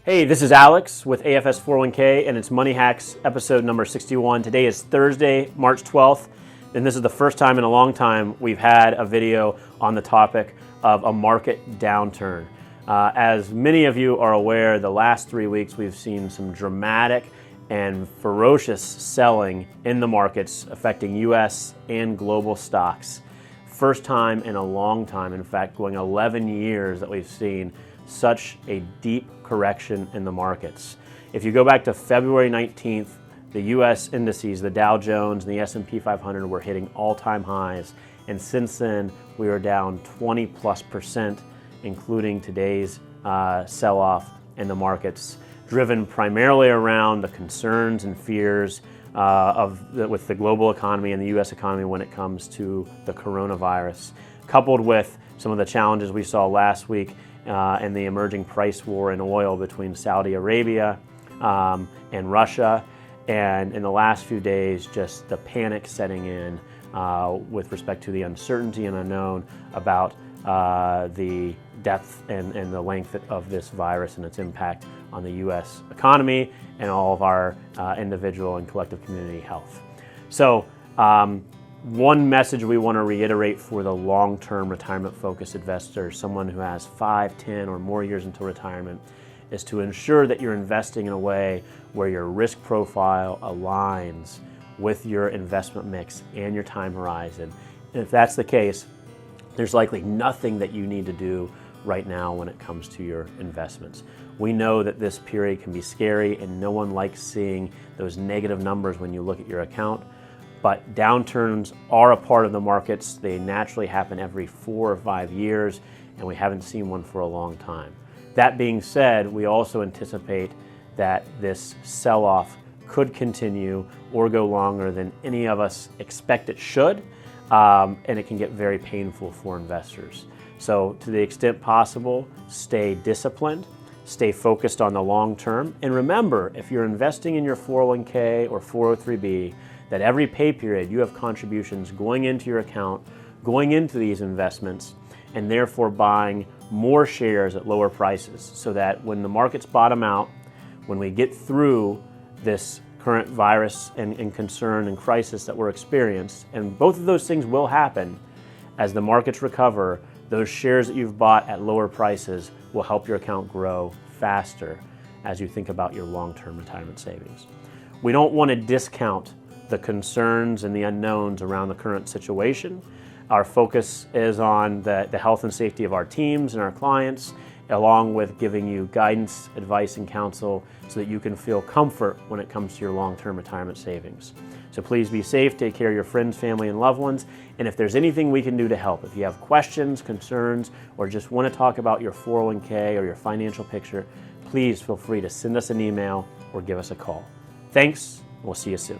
Hey, this is Alex with AFS 401k and it's Money Hacks episode number 61. Today is Thursday, March 12th, and this is the first time in a long time we've had a video on the topic of a market downturn. As many of you are aware, the last 3 weeks we've seen some dramatic and ferocious selling in the markets affecting US and global stocks. First time in a long time, in fact, going 11 years that we've seen such a deep correction in the markets. If you go back to February 19th, the US indices, the Dow Jones and the S&P 500 were hitting all-time highs, and since then we are down 20+%, including today's sell-off in the markets, driven primarily around the concerns and fears with the global economy and the US economy when it comes to the coronavirus, coupled with some of the challenges we saw last week and the emerging price war in oil between Saudi Arabia and Russia, and in the last few days just the panic setting in with respect to the uncertainty and unknown about the depth and the length of this virus and its impact on the US economy and all of our individual and collective community health. So one message we want to reiterate for the long-term retirement-focused investor, someone who has 5, 10, or more years until retirement, is to ensure that you're investing in a way where your risk profile aligns with your investment mix and your time horizon. And if that's the case, there's likely nothing that you need to do right now when it comes to your investments. We know that this period can be scary and no one likes seeing those negative numbers when you look at your account. But downturns are a part of the markets. They naturally happen every 4 or 5 years, and we haven't seen one for a long time. That being said, we also anticipate that this sell-off could continue or go longer than any of us expect it should, and it can get very painful for investors. So to the extent possible, stay disciplined, stay focused on the long term, and remember, if you're investing in your 401k or 403b, that every pay period you have contributions going into your account, going into these investments, and therefore buying more shares at lower prices so that when the markets bottom out, when we get through this current virus and concern and crisis that we're experiencing, and both of those things will happen, as the markets recover, those shares that you've bought at lower prices will help your account grow faster as you think about your long-term retirement savings. We don't want to discount the concerns and the unknowns around the current situation. Our focus is on the health and safety of our teams and our clients, along with giving you guidance, advice, and counsel so that you can feel comfort when it comes to your long-term retirement savings. So please be safe, take care of your friends, family, and loved ones, and if there's anything we can do to help, if you have questions, concerns, or just want to talk about your 401k or your financial picture, please feel free to send us an email or give us a call. Thanks, we'll see you soon.